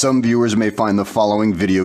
Some viewers may find the following video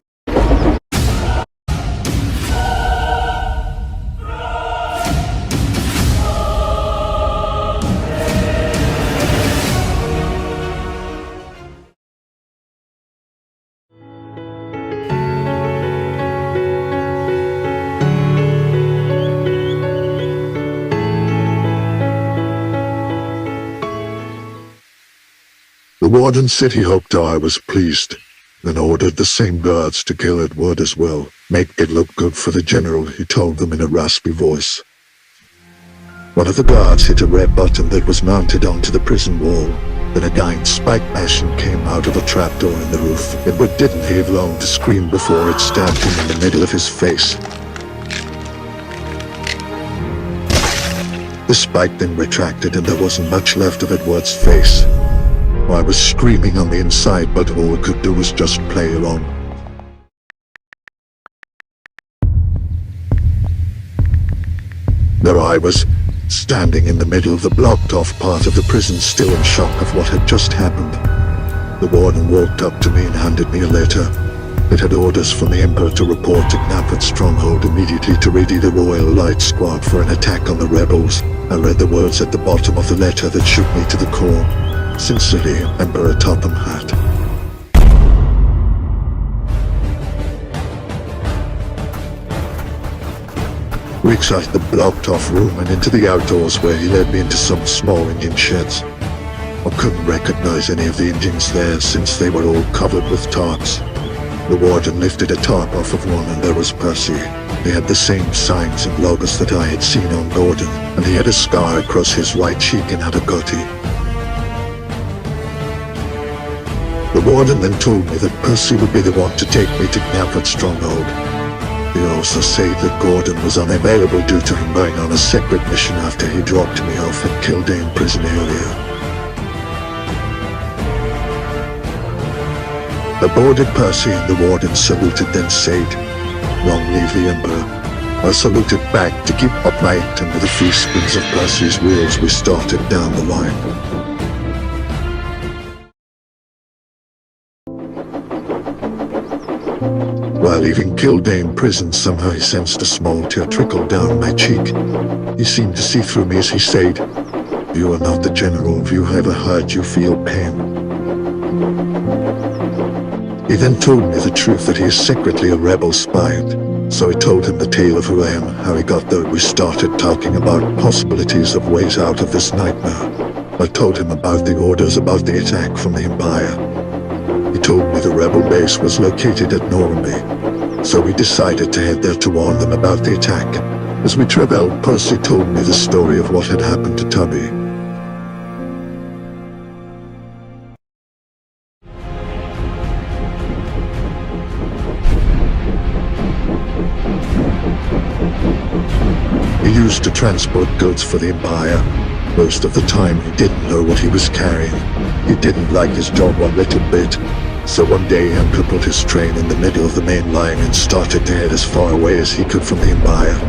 The warden said he hoped I was pleased, then ordered the same guards to kill Edward as well. Make it look good for the general, he told them in a raspy voice. One of the guards hit a red button that was mounted onto the prison wall. Then a giant spike machine came out of a trapdoor in the roof. Edward didn't have long to scream before it stabbed him in the middle of his face. The spike then retracted and there wasn't much left of Edward's face. I was screaming on the inside, but all I could do was just play along. There I was, standing in the middle of the blocked-off part of the prison, still in shock of what had just happened. The warden walked up to me and handed me a letter. It had orders from the Emperor to report to Knapford's stronghold immediately to ready the Royal Light Squad for an attack on the rebels. I read the words at the bottom of the letter that shook me to the core. Sincerely, Emperor Topham Hatt. We exited the blocked-off room and into the outdoors, where he led me into some small Indian sheds. I couldn't recognize any of the Indians there since they were all covered with tarps. The warden lifted a tarp off of one and there was Percy. He had the same signs and logos that I had seen on Gordon, and he had a scar across his right cheek and had a goatee. The warden then told me that Percy would be the one to take me to Knapford's stronghold. He also said that Gordon was unavailable due to him going on a separate mission after he dropped me off at Kildare prison earlier. I boarded Percy and the warden saluted, then said, "Long live the Emperor." I saluted back to keep upright, and with a few spins of Percy's wheels we started down the line. While leaving Kildare prison, somehow he sensed a small tear trickle down my cheek. He seemed to see through me as he said, "You are not the general. Have you ever heard you feel pain?" He then told me the truth, that he is secretly a rebel spy. So I told him the tale of who I am, how he got there. We started talking about possibilities of ways out of this nightmare. I told him about the orders about the attack from the Empire. He told me the rebel base was located at Normandy, so we decided to head there to warn them about the attack. As we traveled, Percy told me the story of what had happened to Tubby. He used to transport goods for the Empire. Most of the time he didn't know what he was carrying. He didn't like his job one little bit. So one day Emperor put his train in the middle of the main line and started to head as far away as he could from the Empire.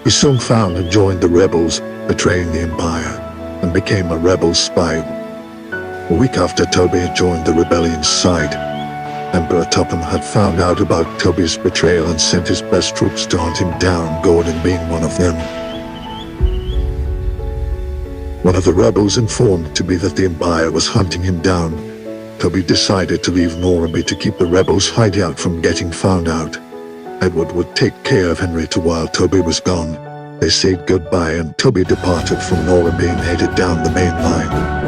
He soon found and joined the rebels, betraying the Empire, and became a rebel spy. A week after Toby had joined the rebellion's side, Emperor Topham had found out about Toby's betrayal and sent his best troops to hunt him down, Gordon being one of them. One of the rebels informed Toby that the Empire was hunting him down. Toby decided to leave Normandy to keep the rebels' hideout from getting found out. Edward would take care of Henrietta while Toby was gone. They said goodbye and Toby departed from Normandy and headed down the main line.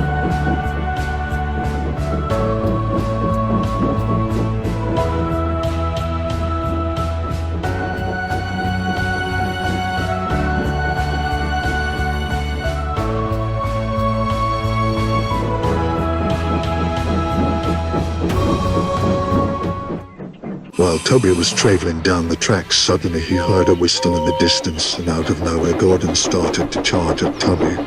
While Toby was traveling down the tracks, suddenly he heard a whistle in the distance, and out of nowhere Gordon started to charge at Toby.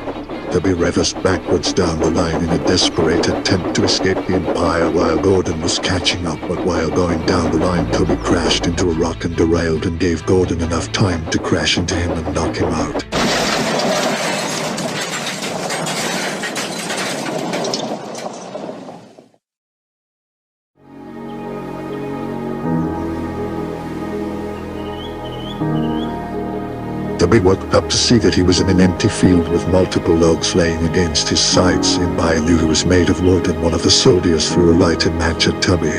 Toby reversed backwards down the line in a desperate attempt to escape the Empire while Gordon was catching up, but while going down the line Toby crashed into a rock and derailed and gave Gordon enough time to crash into him and knock him out. Toby woke up to see that he was in an empty field with multiple logs laying against his sides. Empire knew he was made of wood, and one of the soldiers threw a lighted match at Toby.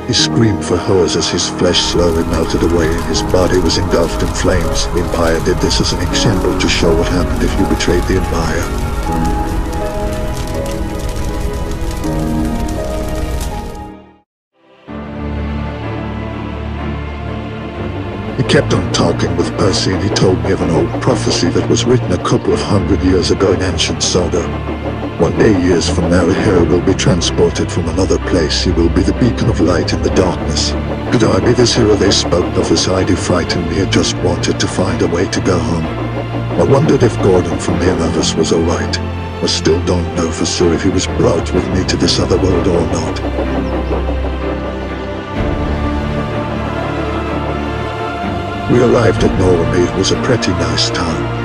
He screamed for hers as his flesh slowly melted away and his body was engulfed in flames. Empire did this as an example to show what happened if you betrayed the Empire. He kept on talking with Percy, and he told me of an old prophecy that was written a couple of 100 years ago in ancient Sodor. One day, years from now, a hero will be transported from another place. He will be the beacon of light in the darkness. Could I be this hero they spoke of, as Heidi frightened me and just wanted to find a way to go home? I wondered if Gordon from near others was alright. I still don't know for sure if he was brought with me to this other world or not. We arrived at Norway. It was a pretty nice town.